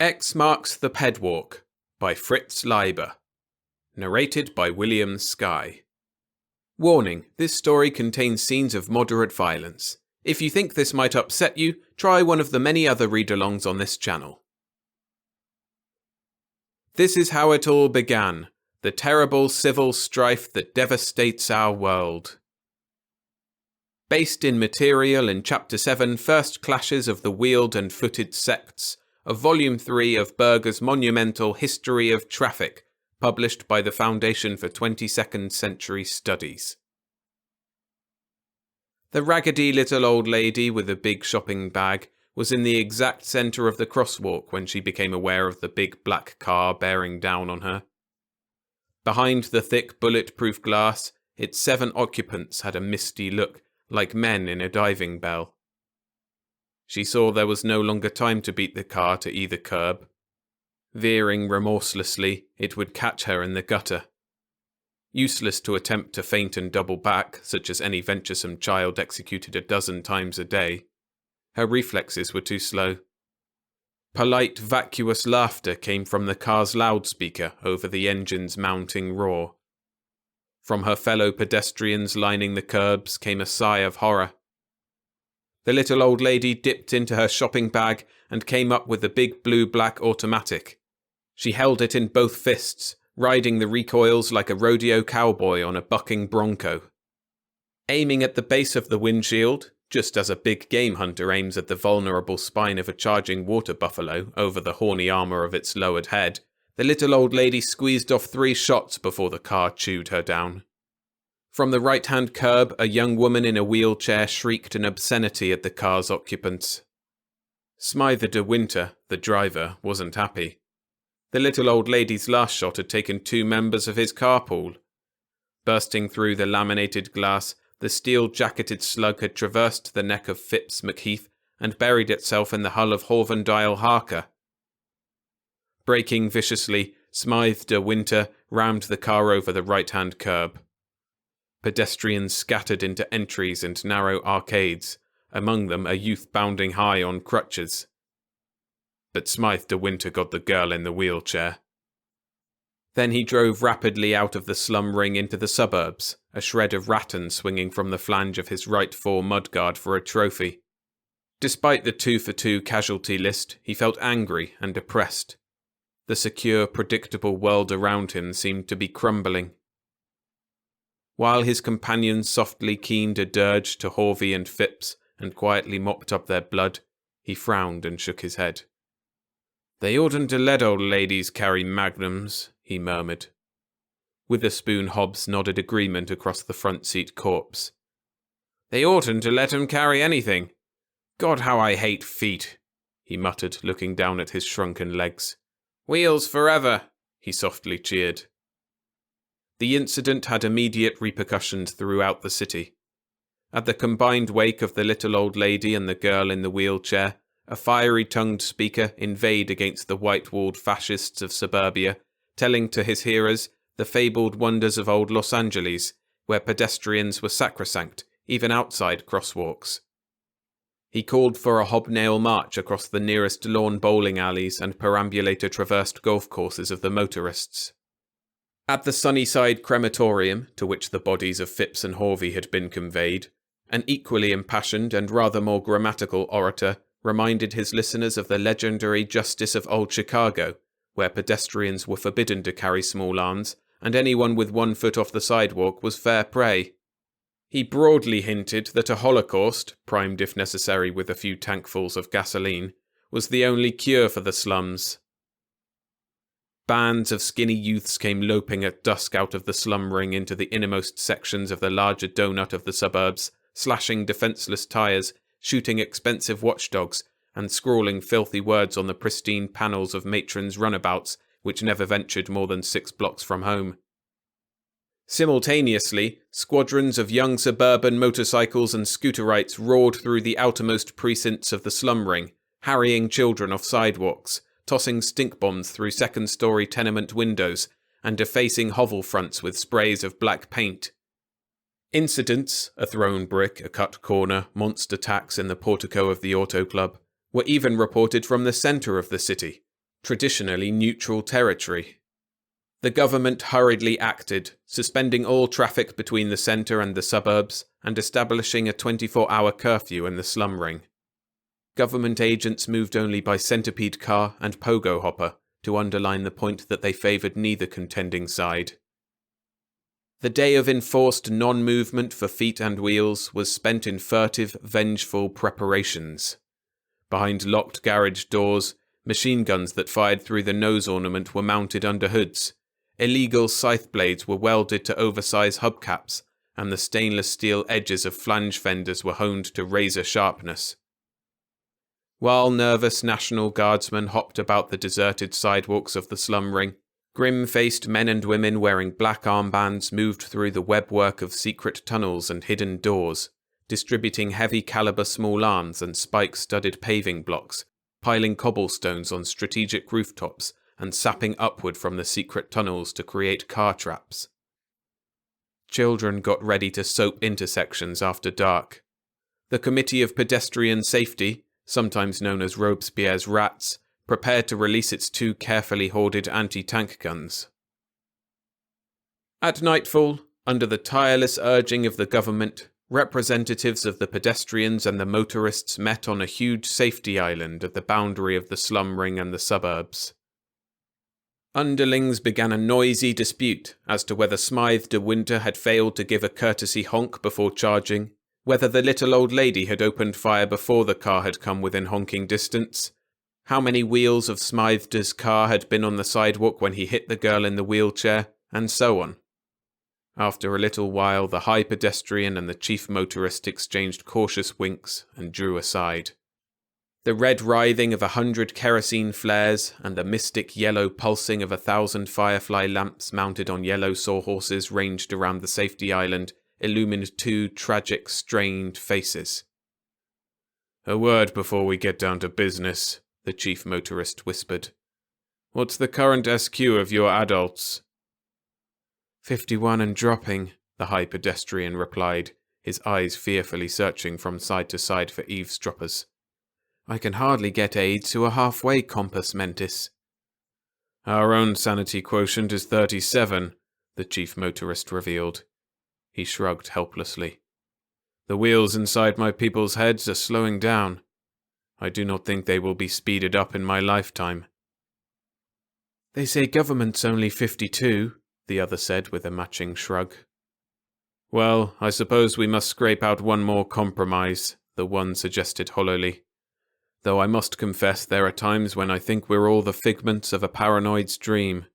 X marks the Pedwalk by Fritz Leiber. Narrated by William Skye. Warning, this story contains scenes of moderate violence. If you think this might upset you, try one of the many other read-alongs on this channel. This is how it all began, the terrible civil strife that devastates our world. Based in material in Chapter 7, First Clashes of the Wheeled and Footed Sects, of Volume 3 of Berger's monumental History of Traffic, published by the Foundation for 22nd Century Studies. The raggedy little old lady with a big shopping bag was in the exact centre of the crosswalk when she became aware of the big black car bearing down on her. Behind the thick bulletproof glass, its 7 occupants had a misty look, like men in a diving bell. She saw there was no longer time to beat the car to either curb. Veering remorselessly, it would catch her in the gutter. Useless to attempt to feint and double back, such as any venturesome child executed a dozen times a day. Her reflexes were too slow. Polite, vacuous laughter came from the car's loudspeaker over the engine's mounting roar. From her fellow pedestrians lining the curbs came a sigh of horror. The little old lady dipped into her shopping bag and came up with the big blue-black automatic. She held it in both fists, riding the recoils like a rodeo cowboy on a bucking bronco. Aiming at the base of the windshield, just as a big game hunter aims at the vulnerable spine of a charging water buffalo over the horny armour of its lowered head, the little old lady squeezed off 3 shots before the car chewed her down. From the right-hand curb, a young woman in a wheelchair shrieked an obscenity at the car's occupants. Smythe de Winter, the driver, wasn't happy. The little old lady's last shot had taken 2 members of his carpool. Bursting through the laminated glass, the steel-jacketed slug had traversed the neck of Phipps McHeath and buried itself in the hull of Horvendile Harker. Braking viciously, Smythe de Winter rammed the car over the right-hand curb. Pedestrians scattered into entries and narrow arcades, among them a youth bounding high on crutches. But Smythe de Winter got the girl in the wheelchair. Then he drove rapidly out of the slum ring into the suburbs, a shred of rattan swinging from the flange of his right fore mudguard for a trophy. Despite the 2-for-2 casualty list, he felt angry and depressed. The secure, predictable world around him seemed to be crumbling. While his companions softly keened a dirge to Horvey and Phipps and quietly mopped up their blood, he frowned and shook his head. "They oughtn't to let old ladies carry magnums," he murmured. Witherspoon Hobbs nodded agreement across the front seat corpse. "They oughtn't to let 'em carry anything. God, how I hate feet," he muttered, looking down at his shrunken legs. "Wheels forever," he softly cheered. The incident had immediate repercussions throughout the city. At the combined wake of the little old lady and the girl in the wheelchair, a fiery-tongued speaker inveighed against the white-walled fascists of suburbia, telling to his hearers the fabled wonders of old Los Angeles, where pedestrians were sacrosanct, even outside crosswalks. He called for a hobnail march across the nearest lawn bowling alleys and perambulator-traversed golf courses of the motorists. At the Sunnyside crematorium, to which the bodies of Phipps and Horvey had been conveyed, an equally impassioned and rather more grammatical orator reminded his listeners of the legendary Justice of Old Chicago, where pedestrians were forbidden to carry small arms, and anyone with 1 foot off the sidewalk was fair prey. He broadly hinted that a holocaust, primed if necessary with a few tankfuls of gasoline, was the only cure for the slums. Bands of skinny youths came loping at dusk out of the slum ring into the innermost sections of the larger donut of the suburbs, slashing defenceless tires, shooting expensive watchdogs, and scrawling filthy words on the pristine panels of matrons' runabouts which never ventured more than 6 blocks from home. Simultaneously, squadrons of young suburban motorcycles and scooterites roared through the outermost precincts of the slum ring, harrying children off sidewalks, tossing stink bombs through 2nd-story tenement windows, and defacing hovel fronts with sprays of black paint. Incidents, a thrown brick, a cut corner, monster attacks in the portico of the auto club, were even reported from the centre of the city, traditionally neutral territory. The government hurriedly acted, suspending all traffic between the centre and the suburbs and establishing a 24-hour curfew in the slum ring. Government agents moved only by centipede car and pogo hopper to underline the point that they favoured neither contending side. The day of enforced non-movement for feet and wheels was spent in furtive, vengeful preparations. Behind locked garage doors, machine guns that fired through the nose ornament were mounted under hoods. Illegal scythe blades were welded to oversize hubcaps, and the stainless steel edges of flange fenders were honed to razor sharpness. While nervous National Guardsmen hopped about the deserted sidewalks of the slum ring, grim-faced men and women wearing black armbands moved through the webwork of secret tunnels and hidden doors, distributing heavy-caliber small arms and spike-studded paving blocks, piling cobblestones on strategic rooftops, and sapping upward from the secret tunnels to create car traps. Children got ready to soap intersections after dark. The Committee of Pedestrian Safety, sometimes known as Robespierre's Rats, prepared to release its 2 carefully hoarded anti-tank guns. At nightfall, under the tireless urging of the government, representatives of the pedestrians and the motorists met on a huge safety island at the boundary of the slum ring and the suburbs. Underlings began a noisy dispute as to whether Smythe de Winter had failed to give a courtesy honk before charging, whether the little old lady had opened fire before the car had come within honking distance, how many wheels of Smythe's car had been on the sidewalk when he hit the girl in the wheelchair, and so on. After a little while, the high pedestrian and the chief motorist exchanged cautious winks and drew aside. The red writhing of 100 kerosene flares and the mystic yellow pulsing of 1,000 firefly lamps mounted on yellow sawhorses ranged around the safety island illumined 2 tragic, strained faces. "A word before we get down to business," the chief motorist whispered. "What's the current SQ of your adults?" 51 and dropping, the high pedestrian replied, his eyes fearfully searching from side to side for eavesdroppers. "I can hardly get aids to a halfway compos mentis." "Our own sanity quotient is 37, the chief motorist revealed. He shrugged helplessly. "The wheels inside my people's heads are slowing down. I do not think they will be speeded up in my lifetime." "They say government's only 52, the other said with a matching shrug. "Well, I suppose we must scrape out one more compromise," the one suggested hollowly. "Though I must confess there are times when I think we're all the figments of a paranoid's dream."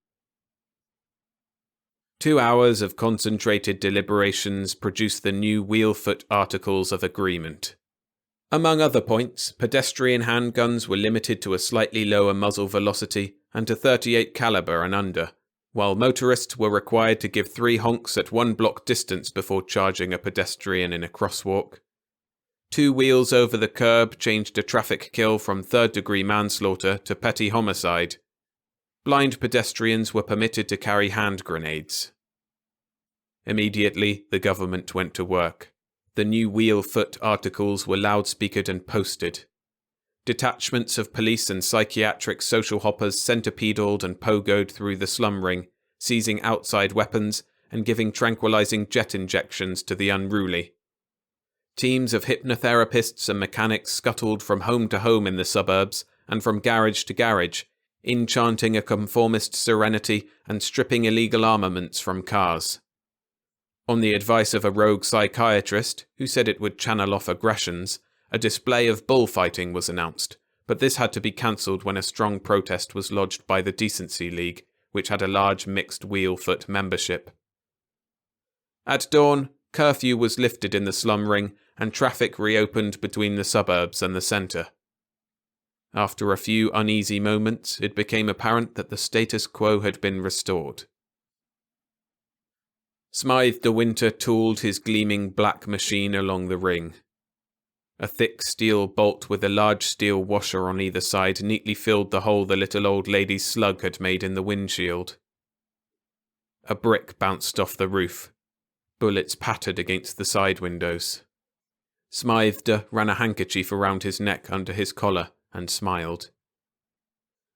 2 hours of concentrated deliberations produced the new Wheelfoot Articles of Agreement. Among other points, pedestrian handguns were limited to a slightly lower muzzle velocity and to 38 caliber and under, while motorists were required to give 3 honks at 1 block distance before charging a pedestrian in a crosswalk. 2 wheels over the curb changed a traffic kill from third-degree manslaughter to petty homicide. Blind pedestrians were permitted to carry hand grenades. Immediately, the government went to work. The new Wheelfoot Articles were loudspeakered and posted. Detachments of police and psychiatric social hoppers centipedaled and pogoed through the slum ring, seizing outside weapons and giving tranquilizing jet injections to the unruly. Teams of hypnotherapists and mechanics scuttled from home to home in the suburbs and from garage to garage, enchanting a conformist serenity and stripping illegal armaments from cars. On the advice of a rogue psychiatrist, who said it would channel off aggressions, a display of bullfighting was announced, but this had to be cancelled when a strong protest was lodged by the Decency League, which had a large mixed Wheelfoot membership. At dawn, curfew was lifted in the slum ring, and traffic reopened between the suburbs and the centre. After a few uneasy moments, it became apparent that the status quo had been restored. Smythe de Winter tooled his gleaming black machine along the ring. A thick steel bolt with a large steel washer on either side neatly filled the hole the little old lady's slug had made in the windshield. A brick bounced off the roof. Bullets pattered against the side windows. Smythe ran a handkerchief around his neck under his collar and smiled.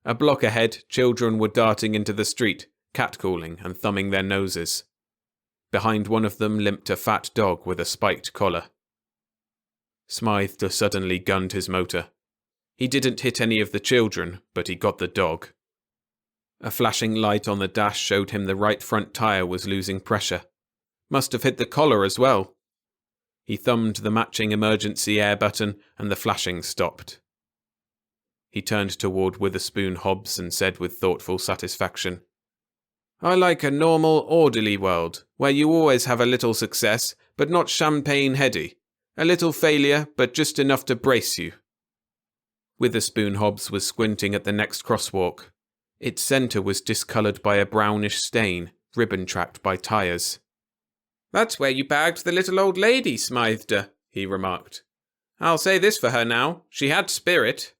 A block ahead, children were darting into the street, catcalling and thumbing their noses. Behind one of them limped a fat dog with a spiked collar. Smythe suddenly gunned his motor. He didn't hit any of the children, but he got the dog. A flashing light on the dash showed him the right front tire was losing pressure. Must have hit the collar as well. He thumbed the matching emergency air button and the flashing stopped. He turned toward Witherspoon Hobbs and said with thoughtful satisfaction, "I like a normal, orderly world, where you always have a little success, but not champagne-heady. A little failure, but just enough to brace you." Witherspoon Hobbs was squinting at the next crosswalk. Its centre was discoloured by a brownish stain, ribbon-tracked by tyres. "That's where you bagged the little old lady, Smythe," he remarked. "I'll say this for her now, she had spirit."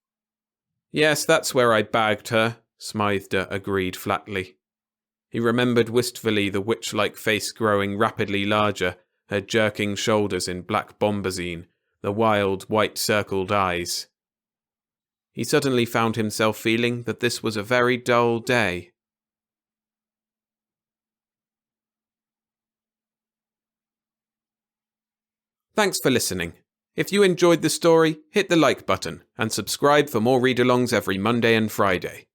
"Yes, that's where I bagged her," Smythe agreed flatly. He remembered wistfully the witch-like face growing rapidly larger, her jerking shoulders in black bombazine, the wild, white-circled eyes. He suddenly found himself feeling that this was a very dull day. Thanks for listening. If you enjoyed the story, hit the like button and subscribe for more read-alongs every Monday and Friday.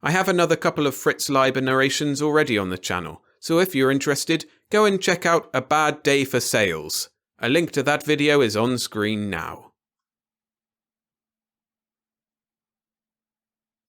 I have another couple of Fritz Leiber narrations already on the channel, so if you're interested, go and check out A Bad Day for Sales. A link to that video is on screen now.